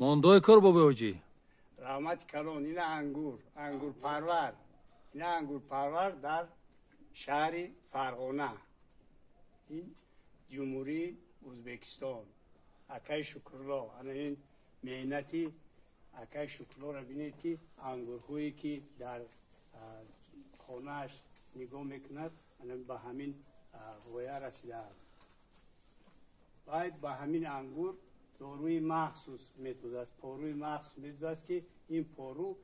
мондой кор бобоҷӣ раҳмати калон ина ангурпарвар ина ангурпарвар дар шаҳри Фарғона ин ҷумҳурии Ӯзбекистон акай Шукрулло ана ин меҳнати акай Шукруллоро бинед ки ангурҳое ки дар хонааш нигоҳ мекунад ана ба ҳамин воя расидааст باید با همین انگور داروی مخصوص میتود است پاروی مخصوص میتود است که این پارو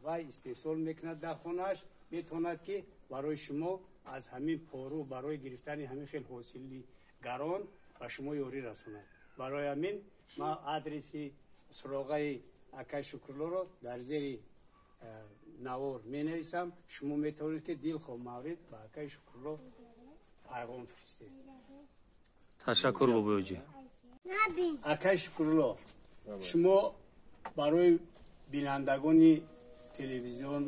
و استحصال میکند در خونهش میتواند که برای شما از همین پارو برای گرفتن همین خیلی حاصلی گران به شما یاری رساند برای همین ما آدرسی سراغه اکای شکرلو رو در زیر نوار می نویسم شما میتوانید که دل خواه مورد به اکای شکرلو پیغام فرستید ташаккур бобоҷӣ акай Шукрулло шумо барои бинандагони телевизион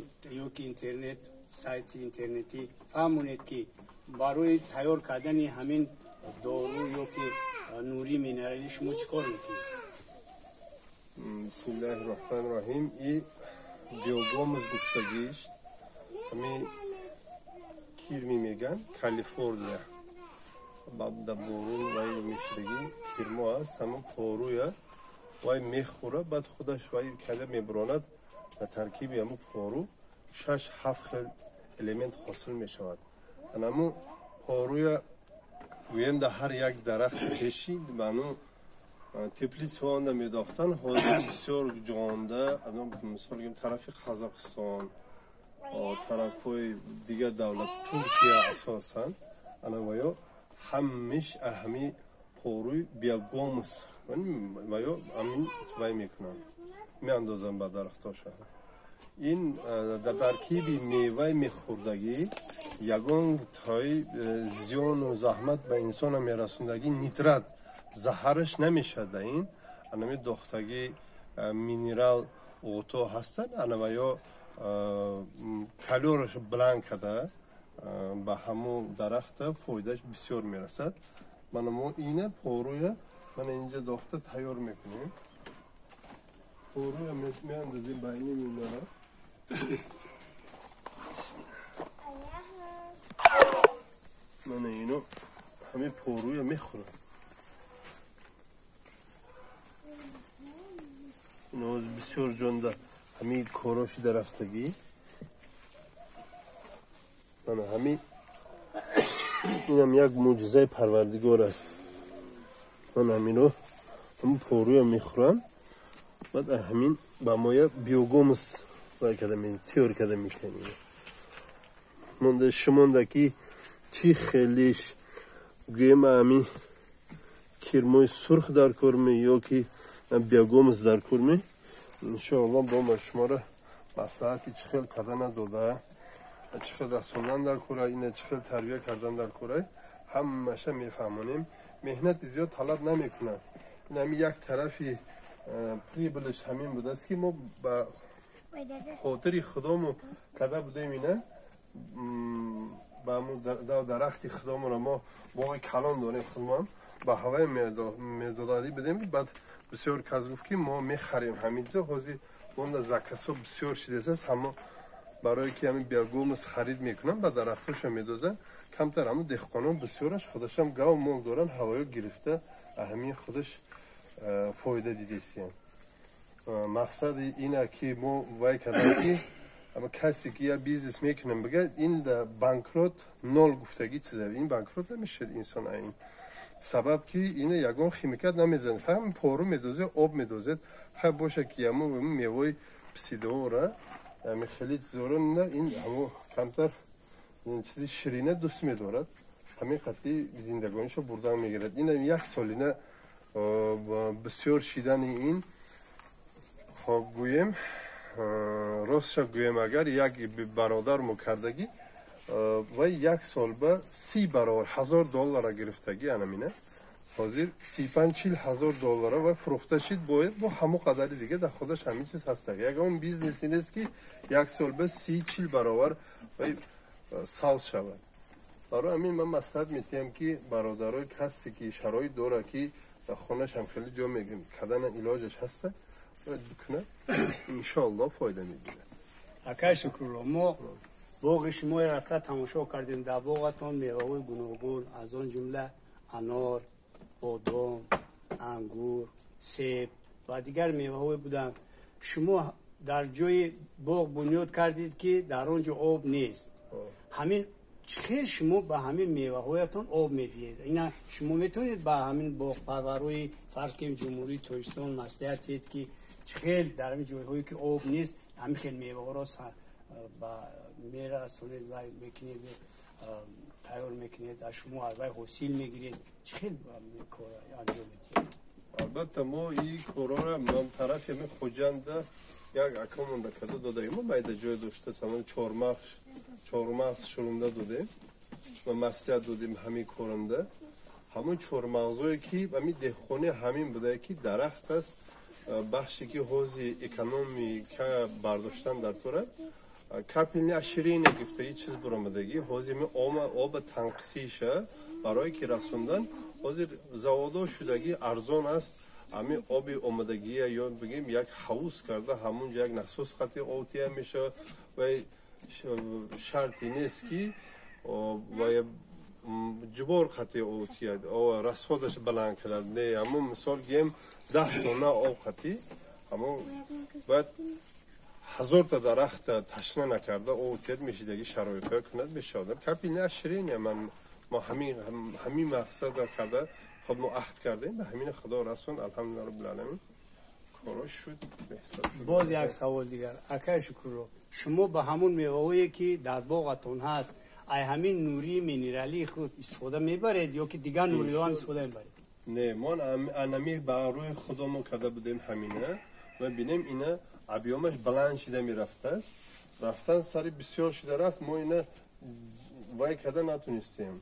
ё ки интернет сайти интернетӣ фаҳмонед ки барои тайёр кардани ҳамин дору ё ки нурии минералӣ шумо чӣ кор мекунед бисмиллаҳи роҳмани роҳим и биогомус гуфтагишт ҳами кирми меган Калифорния да борун вай мешидагӣ кирмо аст ҳамон поруя вай мехӯра баъд худаш вай када мебуронад ба таркиби ҳамон пору 6-7 хел элемент ҳосил мешавад ҳамон поруя гӯем дар ҳар як дарахти пеши ману теплитсоанда медохтан ҳозир бисёр ҷонда мисол гӯем тарафи Қазоқистон тарафҳои дигар давлат Туркия асосан анаваё ҳамиш аҳами поруи биогомус ваё амин вай мекунанд меандозанд ба дарахтоша ин дар таркиби меваи мехӯрдагӣ ягон тои зиёну заҳмат ба инсона мерасондагӣ нитрат заҳараш намешад ин анами дохтагӣ минерал ғуто ҳастанд анаваё калораш баланд када ба ҳамон дарахта фоидааш бисёр мерасад мана мо ина поруя мана инҷа дохта тайёр мекунем поруя меандозем ба ини минора мана ино ҳамин поруя мехӯрад ино бисёр ҷонда ҳамин короши дарафтагӣ мана ҳамин инам як мӯъҷизаи парвардигор аст мана ҳамино ҳамин поруя мехӯрам баъд ҳамин ба моя биогомус вай када тиёр када мекунем монда шумонда ки чӣ хелиш гӯем ҳамин кирмои сурх дар кор ме ё ки биогомус дар кор ме иншоалло бома шуморо маслиҳати чӣ хел кардана дода чӣ хел расондан дар кора ина чӣ хел тарбия кардан дар кора ҳамаша мефаҳмонем меҳнати зиёд талаб намекунад ин ҳамин як тарафи прибилиш ҳамин будааст ки мо ба хотири худомо када будем ина ба дарахти худоморо мо боғи калон дорем худмон ба ҳавае медодадӣ будем баъд бисёр кас гуфт ки мо мехарем ҳаминҷо ҳозир монда закасо бисёр шидааст ҳамо барое ки ҳамин биогомус харид мекунанд ба дарахтоша медозанд камтар ҳамон деҳқонон бисёраш худашам гав мол доранд ҳавоё гирифта ҳамин худаш фоида дидесиянд мақсади ина ки мо вай кардем ки касе ки я бизнес мекунем бигӯяд ин банкрот нол гуфтагӣ чиза ин банкрот намешавад инсон ин сабаб ки ина ягон химикат намезанад ҳамин пору медозед об медозед ҳай бошад ки ҳамон мевои псидоора ҳамин хеле чизора ин ҳамо камтар чизи ширина дӯст медорад ҳамин қатъи зиндагонишо бурдан мегирад ин як солина бисёр шидани ин хоб гӯем ростша гӯем агар як бародар мо кардагӣ вай як сол ба 30 баробар $1000 гирифтагӣ анамина ҳозир 35-40 ҳазор доллара вай фурӯхта шид бояд бо ҳамо қадари дига дар худаш ҳамин чиз ҳастаг ягон бизнес нест ки як сол ба 30-40 баробар вай савз шавад барои ҳамин ман маслиҳат метиҳам ки бародарои касе ки шароит дорад ки در خونش هم خیلی جا میگیم کدن علاجش هسته باید بکنه انشاءالله فایده میگیره. акай шукрулло мо боғи шумои рафта тамошо кардем. дар боғатон меваҳои гуногун аз он ҷумла анор, бодом, ангур, себ ва дигар меваҳое буданд. шумо дар ҷои боғ бунёд кардед ки дар он ҷо об нест. ҳамин чӣ хел шумо ба ҳамин меваҳоятон об медиҳед? ина шумо метавонед ба ҳамин боғпарварои фарз кунем ҷумҳурии тоҷикистон маслиҳат диҳед ки чӣ хел дар ҳамин ҷойҳое ки об нест ҳамин хел меваҳоро ба мерасонед ва мекунед тайёр мекунед аз шумо аз вай ҳосил мегиред? чӣ хел кор анҷом медиҳед? албатта мо ин корора ман тарафи ми хоҷанда як акамонда када додаем мо майда ҷой дошта самон чормағз шурунда додем ва маслиҳат додем ҳамин коранда ҳамон чормағзое ки ҳамин деҳқони ҳамин будае ки дарахт аст бахше ки ҳози экономика бардоштан дар торад капилни аширине гифтаи чиз буромадагӣ ҳозир ми оба танқисиша барое ки расондан ҳозир заводо шудагӣ арзон аст ҳамин оби омадагия ё бигем як ҳавз карда ҳамунҷо як насос хати отия мешавад ва шарти нест ки ҷубор хати отия расходаш баланд карад не ҳамун мисол гем 10 тонна об хати ҳамун бояд 1000 та дарахта ташна накарда отият мешидаги шароитҳое кунад мешавад капилни аширин мо ҳамин мақсада карда худ мо аҳд кардем ба ҳамин худо расон алҳамдулилла роббил аламин коро шуд беҳсаб шуд. боз як савол дигар акай шукрулло шумо ба ҳамун меваҳое ки дар боғатон ҳаст ай ҳамин нурии минералии худ истифода мебаред ё ки дигар нуриҳо ҳам истифода мебаред? не мон анами ба рӯи худо мо карда будем ҳамина ва бинем ина объёмаш баланд шида мерафтааст рафтан сари бисёр шида рафт мо ина вай карда натунистем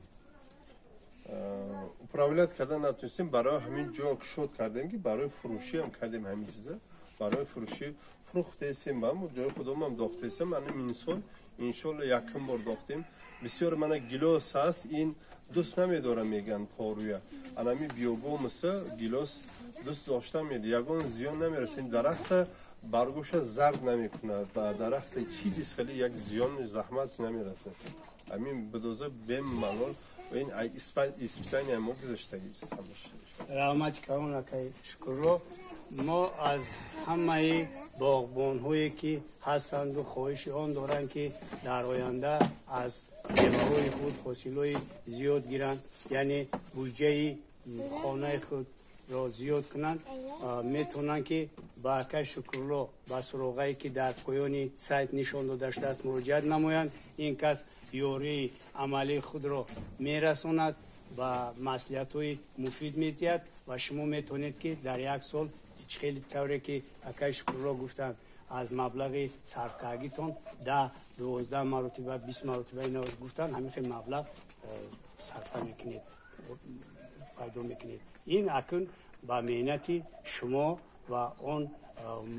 управлят карда натунистем барои ҳамин ҷо кушод кардем ки барои фурӯшӣ ҳам кардем ҳамин чиза барои фурӯшӣ фурӯхтесем ба ҷои худомам дохтесем анам инсол иншоалло якум бор дохтем бисёр мана гилос ҳаст ин дӯст намедора меган поруя анами биогомуса гилос дӯст дошта мед ягон зиён намерасад дарахта баргоша зард намекунад ба дарахта чиз хеле як зиён заҳмат намерасад ҳамин бидоза бемалол ва ин испитания мо гузаштаги раҳмати калон акай шукрулло мо аз ҳамаи боғбонҳое ки ҳастанду хоҳиши он доранд ки дар оянда аз меваҳои худ ҳосилҳои зиёд гиранд яъне буҷаи хонаи худро зиёд кунанд метавонанд ки ба акай шукрулло ба суроғае ки дар поёни сайт нишон дода шудааст муроҷиат намоянд ин кас ёрии амалии худро мерасонад ба маслиҳатҳои муфид медиҳад ва шумо метавонед ки дар як сол хеле тавре ки акай шукрулло гуфтанд аз маблағи сарфкардагитон 10-12 маротиба 20 маротиба ина гуфтанд ҳамин хел маблағ сарфа мекунед пайдо мекунед ин акун ба меҳнати шумо ва он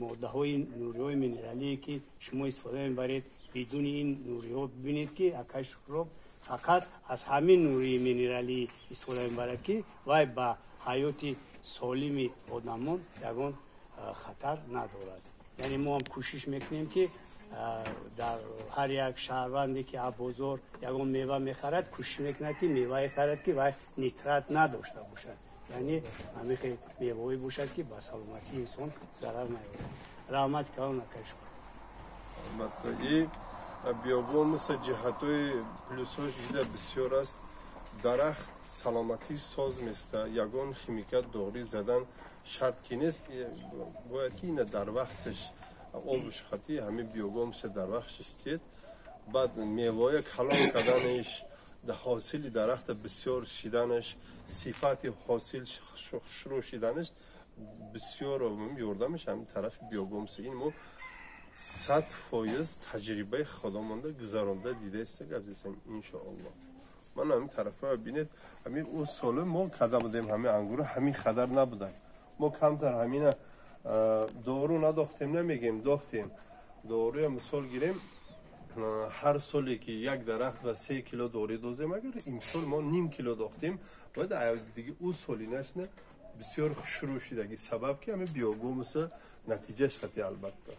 моддаҳои нуриҳои минералие ки шумо истифода мебаред бидуни ин нуриҳо бибинед ки акай шукрулло фақат аз ҳамин нурии минералӣ истифода мебарад ки вай ба ҳаёти солими одамон ягон хатар надорад яъне мо ҳам кӯшиш мекунем ки дар ҳар як шаҳрванде ки аз бозор ягон мева мехарад кӯшиш мекунад ки мевае харад ки вай нитрат надошта бошад яъне ҳамин хел меваҳое бошад ки ба саломатии инсон зарар наёрад раҳмати калон акай шукр албатта и биогомуса ҷиҳатҳои плюсҳош дида бисёр аст дарахт саломатӣ соз места ягон химикат дорӣ задан шарт ки нест бояд ки ина дар вақташ обуш хати ҳамин биогомуса дар вақташ истед баъд мевоя калон карданаш ҳосили дарахта бисёр шиданаш сифати ҳосил хушрӯ шиданаш бисёр ёрдамаш ҳамин тарафи биогомуса ин мо 100% таҷрибаи худомонда гузаронда дидаиста гапзесам иншоалло ман ҳамин тарафа бинед ҳамин ӯ соли мо карда будем ҳамин ангура ҳамин қадар набуданд мо камтар ҳамина дору надохтем намегем дохтем доруя мисол гирем ҳар соле ки як дарахт ва 3 кило дорӣ дозем агар имсол мо ним кило дохтем бояд диги ӯ солинашна بسیار شروع شدگی سبب که همه بیوگومس نتیجهش خطی البته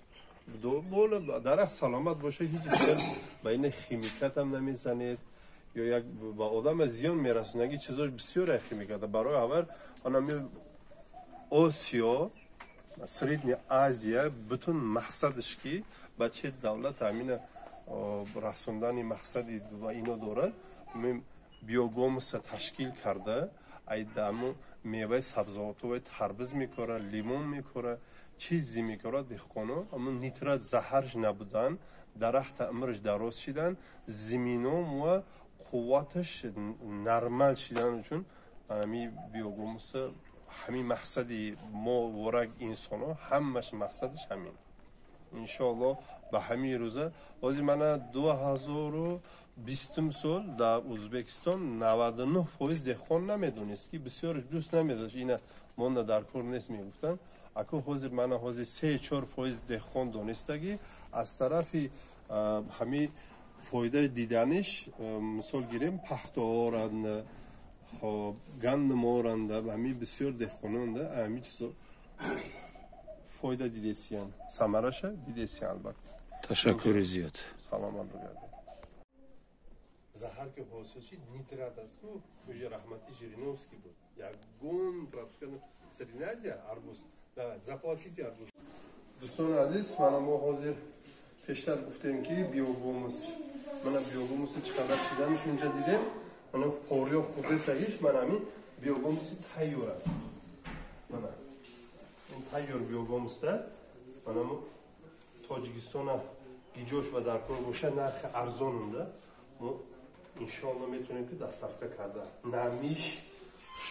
دو بول درخت سلامت باشه هیچ چیز بین خیمیکات هم نمیزنید یا یک با آدم زیان میرسونه چیزاش بسیار خیمیکات برای اول آنمی آسیا سریدنی آزیا بتون مقصدش کی بچه دولت همین رسوندن مقصدی و اینو دارن بیوگومس تشکیل کرده ایدامو میوه سبزیجات و تربوز میکاره لیمون میکاره چیزی میکاره دهقانا اما نیترات زهرش نبودن درخت عمرش دراز شدن زمینم و قوتش نرمال شدن چون همین بیوگومس همین مقصدی ما ورق انسانو همش مقصدش همین انشالله به همین روزه بازی من 2020 سال در ازبکستان 99% دهقان نمیدونست که بسیارش دوست نمیداشت اینا مونده در کار نیست میگفتن اکو حاضر من حاضر 3-4% دهقان دونستگی از طرف همین فایده دیدنش مثال گیریم پخته آرند گند مارند همین بسیار دهقانانده همین چیزا فایده دیدیسیان ثمرش دیدیسیان البته تشکر زیاد سلامت بگردید زهر که حاصل شد نیترات است که کجا رحمتی ژیرینوفسکی بود یگون پرابسکن سرینازیا اربوز да заплатите اربوز دوستان عزیز ما حاضر پیشتر گفتیم که بیوگومس بیوگومس چقدر شدنش اونجا دیدیم من پوریا خود سگیش من همین بیوگومس تایور است من این تایور بیوگومس من تاجیکستان گیجوش و در کار باشه نرخ ارزان اونده ما انشاءالله میتونیم که دستافته کرده نمیش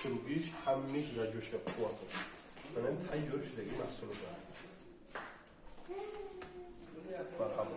شروعیش همیش در جوش قوت من این تایور شدگی محصول دارم مرحبا